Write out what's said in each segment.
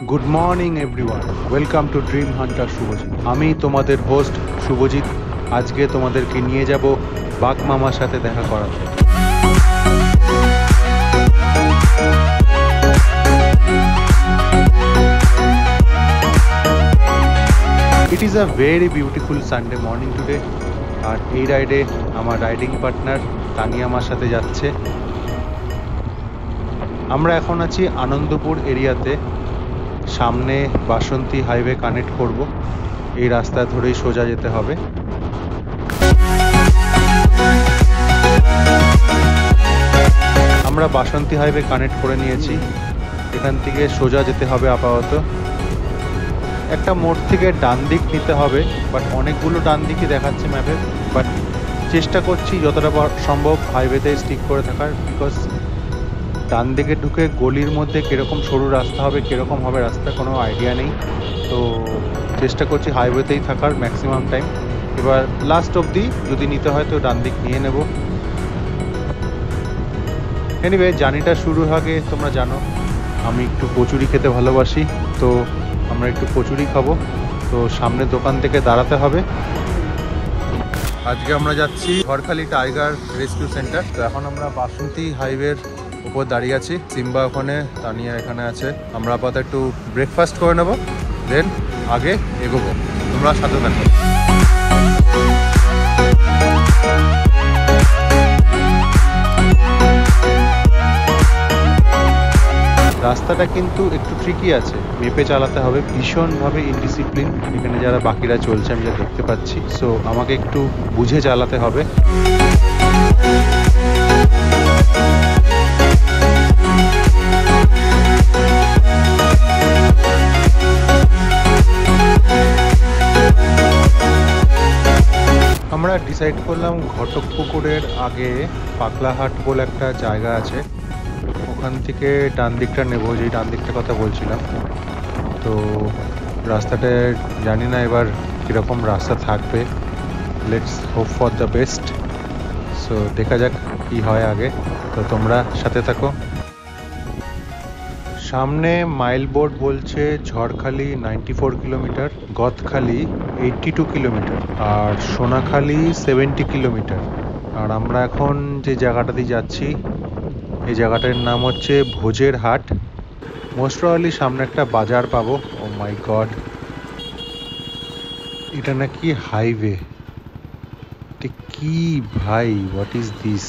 Good morning everyone, welcome to Dream Hunter Subhajit. আমি তোমাদের host Subhajit. আজকে তোমাদেরকে নিয়ে যাব বাঘ মামার সাথে দেখা করাতে। It is a very beautiful Sunday morning today. আর এই রাইডে আমার রাইডিং পার্টনার তানিয়া আমার সাথে যাচ্ছে। আমরা এখন আছি আনন্দপুর এরিয়াতে। সামনে বাসন্তী হাইওয়ে কানেক্ট করব, এই রাস্তা ধরেই সোজা যেতে হবে। আমরা বাসন্তী হাইওয়ে কানেক্ট করে নিয়েছি, এখান থেকে সোজা যেতে হবে। আপাতত একটা মোড় থেকে ডান দিক নিতে হবে, বাট অনেকগুলো ডান দিকই দেখাচ্ছে ম্যাপে, বাট চেষ্টা করছি যতটা সম্ভব হাইওয়েতে স্টিক করে থাকার। বিকজ ডান দিকে ঢুকে গলির মধ্যে কীরকম সরু রাস্তা হবে, কীরকম হবে রাস্তা, কোনো আইডিয়া নেই। তো চেষ্টা করছি হাইওয়েতেই থাকার ম্যাক্সিমাম টাইম। এবার লাস্ট অবধি যদি নিতে হয় তো ডান দিক নিয়ে নেব। এনিওয়ে, জার্নিটা শুরু আগে তোমরা জানো আমি একটু কচুরি খেতে ভালোবাসি, তো আমরা একটু কচুরি খাবো। তো সামনে দোকান থেকে দাঁড়াতে হবে। আজকে আমরা যাচ্ছি ঝড়খালি টাইগার রেস্কিউ সেন্টার। তো এখন আমরা বাসন্তী হাইওয়ের উপর দাঁড়িয়ে আছি। সিম্বা ওখানে, তানিয়া এখানে আছে। আমরা আপাতত একটু ব্রেকফাস্ট করে নেবো, দেন আগে এগোবো। তোমরা সাথে থাকো। রাস্তাটা কিন্তু একটু ট্রিকি আছে, মেপে চালাতে হবে, ভীষণভাবে ইনডিসিপ্লিন এখানে যারা বাকিরা চলছে আমি যা দেখতে পাচ্ছি। সো আমাকে একটু বুঝে চালাতে হবে। আমরা ডিসাইড করলাম ঘটকপুকুরের আগে পাগলাহাট বলে একটা জায়গা আছে, ওখান থেকে ডান দিকটা নেব, যেই ডান দিকটার কথা বলছিলাম। তো রাস্তাটা জানি না এবার কীরকম রাস্তা থাকবে, let's hope for the best. So দেখা যাক কী হয় আগে। তো তোমরা সাথে থাকো। সামনে মাইল বোর্ড বলছে ঝড়খালি 94 কিলোমিটার, গদখালি 82 কিলোমিটার, আর সোনাখালি 70 কিলোমিটার। আর আমরা এখন যে জায়গাটাতে যাচ্ছি এই জায়গাটার নাম হচ্ছে ভোজের হাট। মোস্ট প্রবাবলি সামনে একটা বাজার পাবো। ও মাই গড, এটা নাকি হাইওয়ে? এটা কি ভাই, হোয়াট ইজ দিস?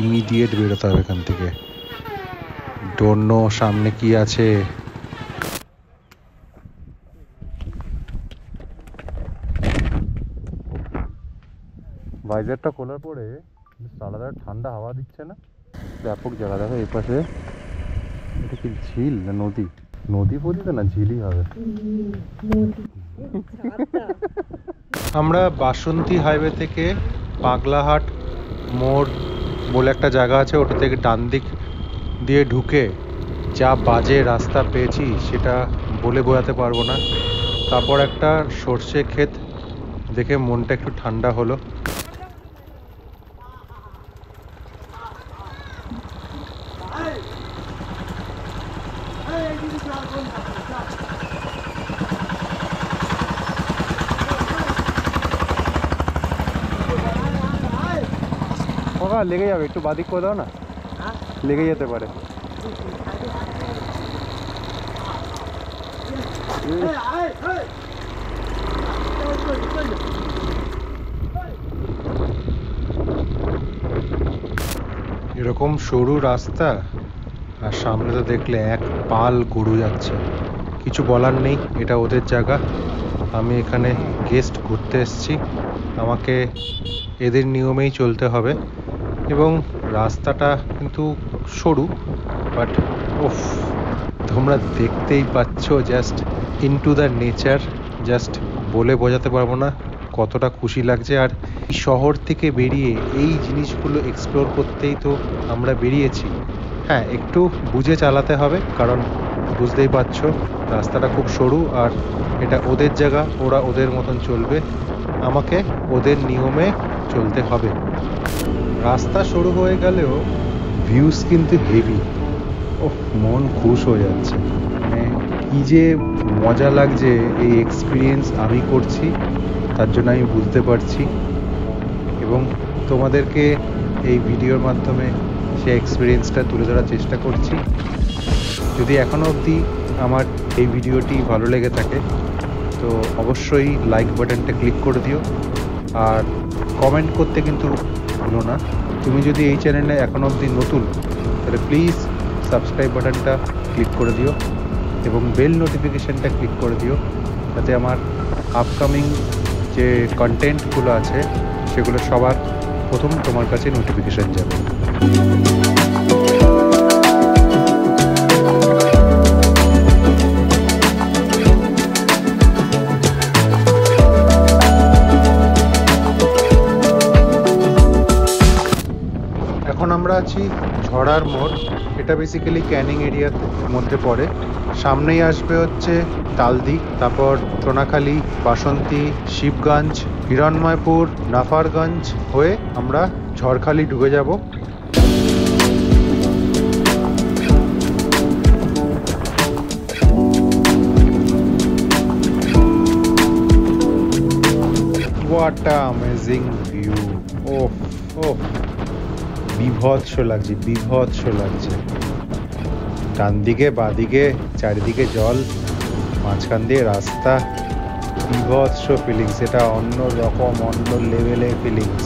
ইমিডিয়েট বেরোতে হবে এখান থেকে। ডোন্ট নো সামনে কি আছে। ভাইজারটা খোলার পরে আলাদা ঠান্ডা হাওয়া দিচ্ছে না? ব্যাপক জায়গা। দেখো এই পাশে, এটা কি ঝিল না নদী? নদী বলি তো না, ঝিলই হবে। আমরা বাসন্তী হাইওয়ে থেকে পাগলাহাট মোড় বলে একটা জায়গা আছে, ওটা থেকে ডান দিক দিয়ে ঢুকে যা বাজে রাস্তা পেয়েছি সেটা বলে বোঝাতে পারবো না। তারপর একটা সর্ষে ক্ষেত দেখে মনটা একটু ঠান্ডা হলো। লেগে যাবে, একটু বাদিক করে দাও না, লেগে যেতে পারে। এরকম সরু রাস্তা আর সামনে তো দেখলে এক পাল গরু যাচ্ছে। কিছু বলার নেই, এটা ওদের জায়গা। আমি এখানে গেস্ট ঘুরতে এসেছি, আমাকে এদের নিয়মেই চলতে হবে। এবং রাস্তাটা কিন্তু সরু, বাট ওফ, তোমরা দেখতেই পাচ্ছ, just into the nature. Just বলে বোঝাতে পারবো না কতটা খুশি লাগছে। আর শহর থেকে বেরিয়ে এই জিনিসগুলো এক্সপ্লোর করতেই তো আমরা বেরিয়েছি। হ্যাঁ, একটু বুঝে চালাতে হবে, কারণ বুঝতেই পারছো রাস্তাটা খুব সরু আর এটা ওদের জায়গা, ওরা ওদের মতন চলবে, আমাকে ওদের নিয়মে চলতে হবে। রাস্তা সরু হয়ে গেলেও ভিউজ কিন্তু হেভি। ওহ, মন খুশ হয়ে যাচ্ছে। মানে কী যে মজা লাগছে এই এক্সপিরিয়েন্স আমি করছি, তার জন্য আমি বুঝতে পারছি এবং তোমাদেরকে এই ভিডিওর মাধ্যমে সেই এক্সপিরিয়েন্সটা তুলে ধরার চেষ্টা করছি। যদি এখনও অবধি আমার এই ভিডিওটি ভালো লেগে থাকে তো অবশ্যই লাইক বাটনটা ক্লিক করে দিও, আর কমেন্ট করতে কিন্তু ভুলো না। তুমি যদি এই চ্যানেলে এখনও অবধি নতুন তাহলে প্লিজ সাবস্ক্রাইব বাটনটা ক্লিক করে দিও এবং বেল নোটিফিকেশানটা ক্লিক করে দিও, যাতে আমার আপকামিং যে কন্টেন্টগুলো আছে সেগুলো সবার প্রথম তোমার কাছে নোটিফিকেশান যাবে। এখন আমরা আছি ঝড়ার মোড়। এটা বেসিক্যালি ক্যানিং এরিয়ার মধ্যে পড়ে। সামনেই আসবে হচ্ছে তালদি, তারপর সোনাখালি, বাসন্তী, শিবগঞ্জ, হিরণময়পুর, নাফারগঞ্জ হয়ে আমরা ঝড়খালি ঢুকে যাব। What an amazing view! Oh, oh! বিভৎস লাগছে, বিভৎস লাগছে। ডান দিকে বাদিকে চারিদিকে জল, মাঝখান দিয়ে রাস্তা, বিভৎস ফিলিংস। এটা অন্য রকম, অন্য লেভেলের ফিলিংস।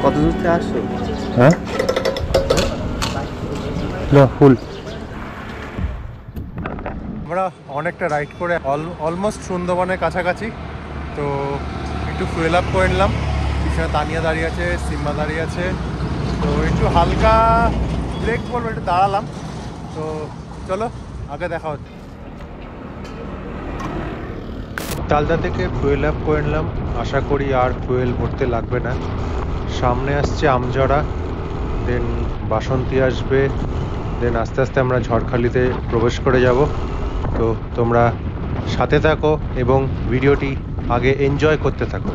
কত দূর থেকে আসছো? হ্যাঁ, ফুল। আমরা অনেকটা রাইড করে অলমোস্ট সুন্দরবনের কাছাকাছি। তো একটু ফুয়েল আপ করে নিলাম। পিছনে তানিয়া দাঁড়িয়ে আছে, সিম্বা দাঁড়িয়ে আছে। তো একটু হালকা ব্রেক করবো, একটু দাঁড়ালাম। তো চলো আগে দেখা হচ্ছে। তালদা থেকে ফুয়েল আপ করে নিলাম, আশা করি আর ফুয়েল ভরতে লাগবে না। সামনে আসছে আমজরা, দেন বাসন্তী আসবে, দেন আস্তে আস্তে আমরা ঝড়খালিতে প্রবেশ করে যাব। তো তোমরা সাথে থাকো এবং ভিডিওটি আগে এনজয় করতে থাকো।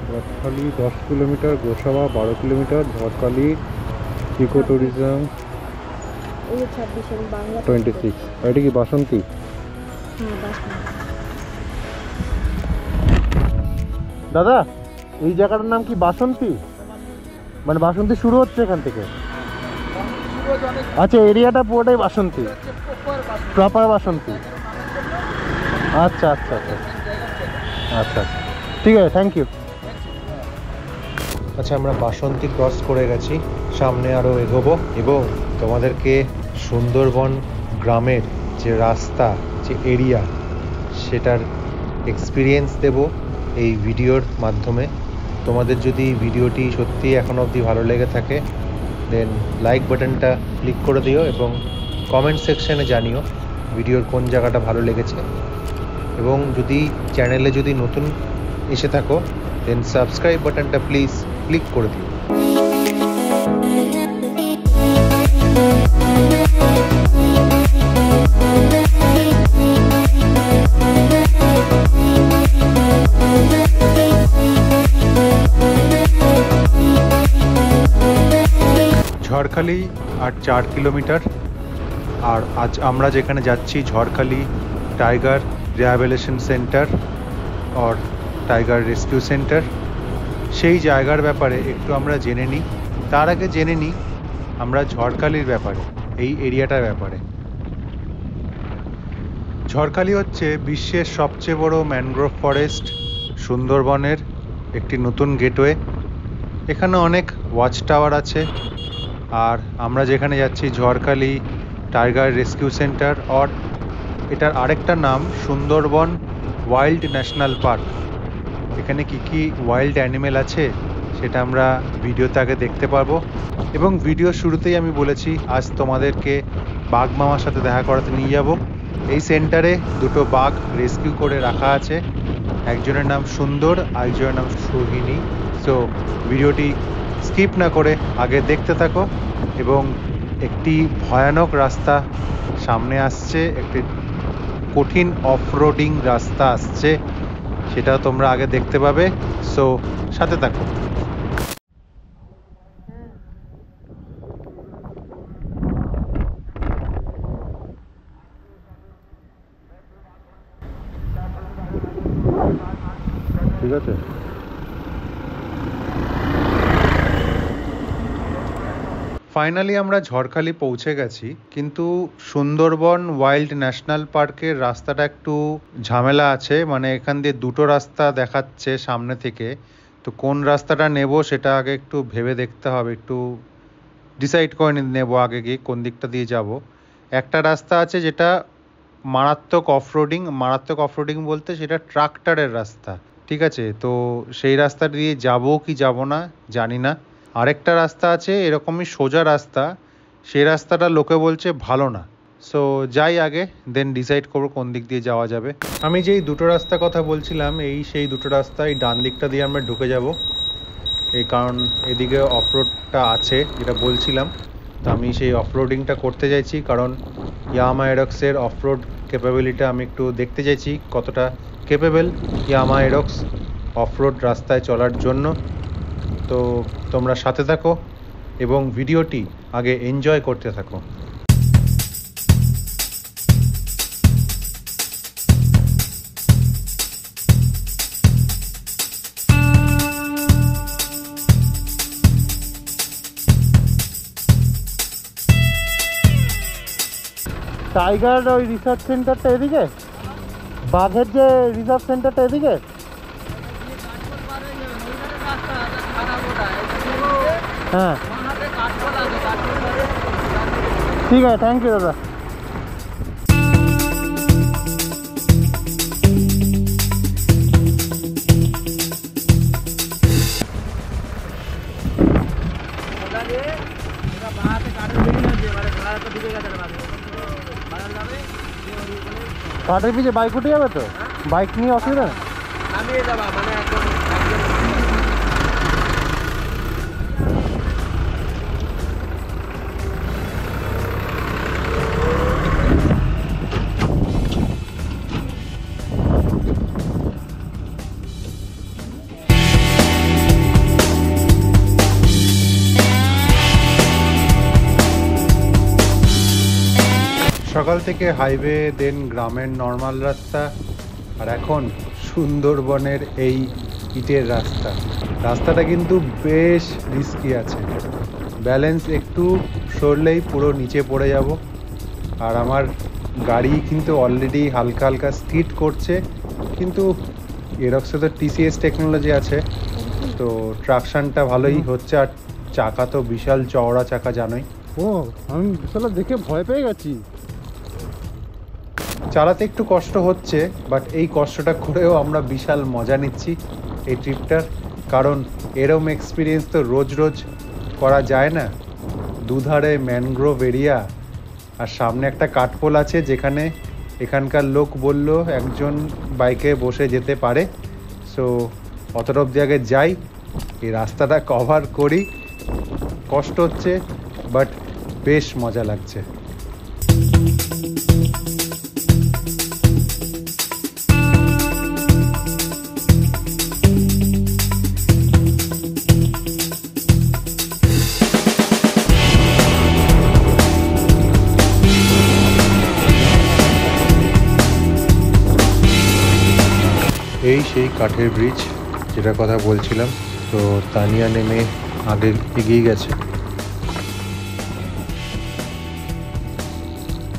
Jharkhali 10 kilometre, Gosaba 12 kilometre, Jharkhali eco tourism 26। এটা কি বাসন্তী? দাদা এই জায়গাটার নাম কি বাসন্তী? মানে বাসন্তী শুরু হচ্ছে এখান থেকে? আচ্ছা, এরিয়াটা পুরোটাই বাসন্তী, প্রপার বাসন্তী। আচ্ছা আচ্ছা আচ্ছা আচ্ছা, ঠিক আছে, থ্যাংক ইউ। আচ্ছা, আমরা বাসন্তী ক্রস করে গেছি, সামনে আরও এগোবো এবং তোমাদেরকে সুন্দরবন গ্রামের যে রাস্তা, যে এরিয়া, সেটার এক্সপিরিয়েন্স দেব এই ভিডিওর মাধ্যমে। তোমাদের যদি ভিডিওটি সত্যি এখনও অবধি ভালো লেগে থাকে দেন লাইক বাটনটা ক্লিক করে দিও এবং কমেন্ট সেকশানে জানিও ভিডিওর কোন জায়গাটা ভালো লেগেছে। এবং যদি চ্যানেলে যদি নতুন এসে থাকো দেন সাবস্ক্রাইব বাটনটা প্লিজ ক্লিক করে দিও। ঝড়খালি আর 4 কিলোমিটার। আর আজ আমরা যেখানে যাচ্ছি ঝড়খালি টাইগার রিহ্যাবিলিটেশন সেন্টার और টাইগার রেস্কিউ সেন্টার, সেই জায়গার ব্যাপারে একটু আমরা জেনে নিই। তার আগে জেনে নিই আমরা ঝড়খালির ব্যাপারে, এই এরিয়াটার ব্যাপারে। ঝড়খালি হচ্ছে বিশ্বের সবচেয়ে বড় ম্যানগ্রোভ ফরেস্ট, সুন্দরবনের একটি নতুন গেটওয়ে। এখানে অনেক ওয়াচ টাওয়ার আছে। আর আমরা যেখানে যাচ্ছি Jharkhali tiger rescue centre, or এটার আরেকটা নাম সুন্দরবন ওয়াইল্ড ন্যাশনাল পার্ক। এখানে কি কি ওয়াইল্ড অ্যানিমেল আছে সেটা আমরা ভিডিওতে আগে দেখতে পারবো। এবং ভিডিও শুরুতেই আমি বলেছি আজ তোমাদেরকে বাঘ মামার সাথে দেখা করাতে নিয়ে যাব। এই সেন্টারে দুটো বাঘ রেস্কিউ করে রাখা আছে, একজনের নাম সুন্দর, আরেকজনের নাম সোহিনী। সো ভিডিওটি স্কিপ না করে আগে দেখতে থাকো। এবং একটি ভয়ানক রাস্তা সামনে আসছে, একটি কঠিন অফরোডিং রাস্তা আসছে, সেটাও তোমরা আগে দেখতে পাবে। সো সাথে থাকো। ঠিক আছে, ফাইনালি আমরা ঝড়খালি পৌঁছে গেছি। কিন্তু সুন্দরবন ওয়াইল্ড ন্যাশনাল পার্কের রাস্তাটা একটু ঝামেলা আছে, মানে এখান দিয়ে দুটো রাস্তা দেখাচ্ছে সামনে থেকে। তো কোন রাস্তাটা নেব সেটা আগে একটু ভেবে দেখতে হবে, একটু ডিসাইড করে নেব আগে গিয়ে কোন দিকটা দিয়ে যাব। একটা রাস্তা আছে যেটা মারাত্মক অফরোডিং বলতে সেটা ট্রাক্টরের রাস্তা, ঠিক আছে। তো সেই রাস্তা দিয়ে যাব কি যাব না জানি না। আরেকটা রাস্তা আছে এরকমই সোজা রাস্তা, সেই রাস্তাটা লোকে বলছে ভালো না। সো যাই আগে, দেন ডিসাইড করবো কোন দিক দিয়ে যাওয়া যাবে। আমি যেই দুটো রাস্তা কথা বলছিলাম, এই সেই দুটো রাস্তা, এই ডান দিকটা দিয়ে আমরা ঢুকে যাব। এই কারণ এদিকে অফরোডটা আছে যেটা বলছিলাম। তো আমি সেই অফরোডিংটা করতে চাইছি, কারণ ইয়ামাহা এরক্সের অফরোড ক্যাপাবিলিটি আমি একটু দেখতে চাইছি কতটা ক্যাপেবল ইয়ামাহা এরক্স অফরোড রাস্তায় চলার জন্য। তো তোমরা সাথে থাকো এবং ভিডিওটি আগে এনজয় করতে থাকো। টাইগার ওই রিসার্চ সেন্টারটা এদিকে, বাঘের যে রিসার্চ সেন্টারটা এদিকে। হ্যাঁ ঠিক আছে, থ্যাংক ইউ দাদা। কাঠের পিছিয়ে বাইক উঠে যাবে তো, বাইক নিয়ে অসুবিধা নেই। সকাল থেকে হাইওয়ে, দেন গ্রামের নর্মাল রাস্তা, আর এখন সুন্দরবনের এই ইটের রাস্তাটা কিন্তু বেশ রিস্কি আছে। ব্যালেন্স একটু সরলেই পুরো নিচে পড়ে যাব। আর আমার গাড়ি কিন্তু অলরেডি হালকা হালকা স্কিড করছে, কিন্তু এরক্সে তো টিসিএস টেকনোলজি আছে, তো ট্রাকশনটা ভালোই হচ্ছে। আর চাকা তো বিশাল চওড়া চাকা, জানোই। ও, আমি বিশাল দেখে ভয় পেয়ে গেছি। চালাতে একটু কষ্ট হচ্ছে, বাট এই কষ্টটা করেও আমরা বিশাল মজা নিচ্ছি এই ট্রিপটার। কারণ এরম এক্সপিরিয়েন্স তো রোজ রোজ করা যায় না। দুধারে ম্যানগ্রোভ এরিয়া, আর সামনে একটা কাঠপোল আছে যেখানে এখানকার লোক বলল একজন বাইকে বসে যেতে পারে। সো অতটা অব্দি আগে যাই, এই রাস্তাটা কভার করি। কষ্ট হচ্ছে বাট বেশ মজা লাগছে। এই সেই কাঠের ব্রিজ যেটার কথা বলছিলাম। তো তানিয়া নেমে আগে এগিয়ে গেছে।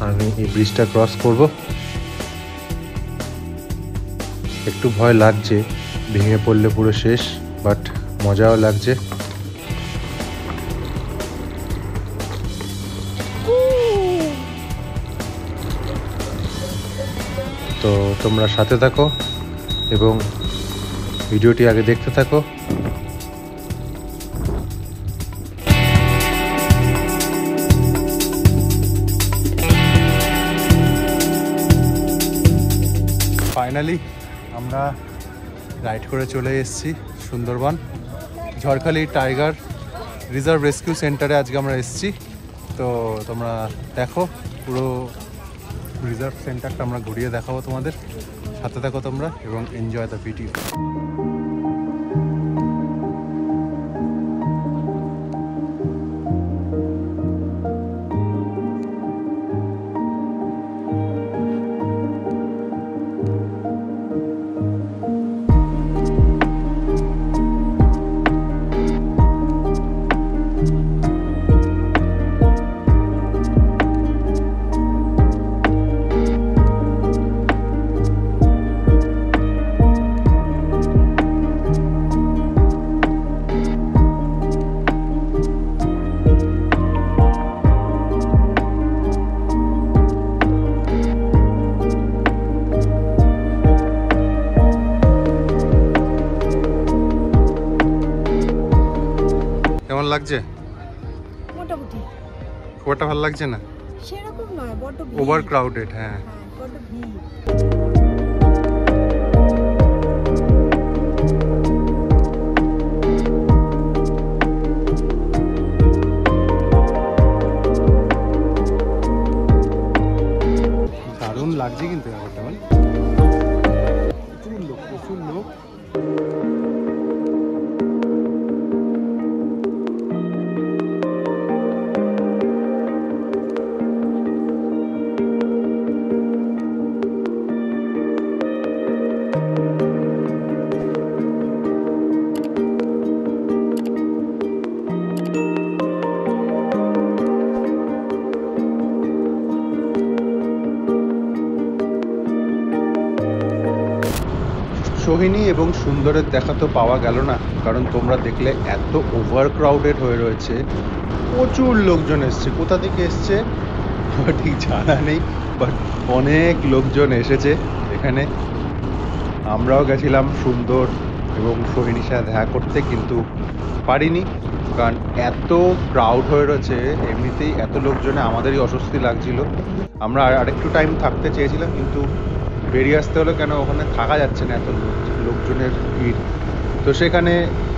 আমি এই ব্রিজটা ক্রস করব। একটু ভয় লাগছে, ভেঙে পড়লে পুরো শেষ, বাট মজাও লাগছে। তো তোমরা সাথে থাকো এবং ভিডিওটি আগে দেখতে থাকো। ফাইনালি আমরা রাইড করে চলে এসেছি Sundarban Jharkhali tiger reserve rescue সেন্টারে। আজকে আমরা এসেছি, তো তোমরা দেখো পুরো রিজার্ভ সেন্টারটা আমরা ঘুরিয়ে দেখাবো তোমাদের। সাথে থাকো তোমরা এবং এনজয় দ্য ভিডিও। কেমন লাগছে? মোটামুটি। খুব একটা ভালো লাগছে না? সেরকম নয়, বড্ড ভিড়। Over crowded. হ্যাঁ, বড্ড ভিড়। দারুণ লাগছে কিন্তু ব্যাপারটা। মানে প্রচুর লোক, প্রচুর লোক। সোহিনী এবং সুন্দরের দেখা তো পাওয়া গেল না, কারণ তোমরা দেখলে এত ওভার ক্রাউডেড হয়ে রয়েছে। প্রচুর লোকজন এসছে। কোথা থেকে এসছে ঠিক জানা নেই, বাট অনেক লোকজন এসেছে এখানে। আমরাও গেছিলাম সুন্দর এবং সোহিনীর সাথে দেখা করতে, কিন্তু পারিনি, কারণ এত ক্রাউড হয়ে রয়েছে। এমনিতেই এত লোকজনে আমাদেরই অস্বস্তি লাগছিল। আমরা আরেকটু টাইম থাকতে চেয়েছিলাম, কিন্তু বেরিয়ে আসতে হলো, কেন ওখানে থাকা যাচ্ছে না, এত লোকজনের ভিড়। তো সেখানে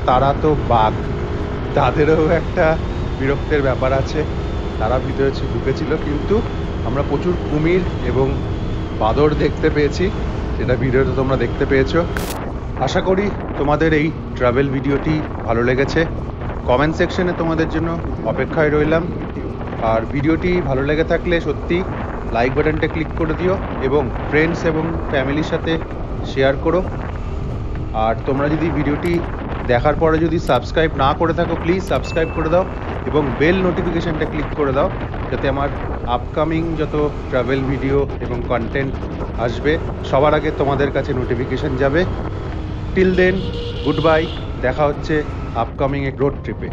তারা তো বাঘ, তাদেরও একটা বিরক্তের ব্যাপার আছে। তারা ভিতরে ঢুকেছিল, কিন্তু আমরা প্রচুর কুমির এবং বাঁদর দেখতে পেয়েছি, যেটা ভিডিওতে তোমরা দেখতে পেয়েছো। আশা করি তোমাদের এই ট্রাভেল ভিডিওটি ভালো লেগেছে। কমেন্ট সেকশনে তোমাদের জন্য অপেক্ষায় রইলাম। আর ভিডিওটি ভালো লেগে থাকলে সত্যি লাইক বাটনটা ক্লিক করে দিও এবং ফ্রেন্ডস এবং ফ্যামিলির সাথে শেয়ার করো। আর তোমরা যদি ভিডিওটি দেখার পরে যদি সাবস্ক্রাইব না করে থাকো, প্লিজ সাবস্ক্রাইব করে দাও এবং বেল নোটিফিকেশানটা ক্লিক করে দাও, যাতে আমার আপকামিং যত ট্রাভেল ভিডিও এবং কন্টেন্ট আসবে সবার আগে তোমাদের কাছে নোটিফিকেশান যাবে। Till then, good bye. দেখা হচ্ছে আপকামিং এক রোড ট্রিপে।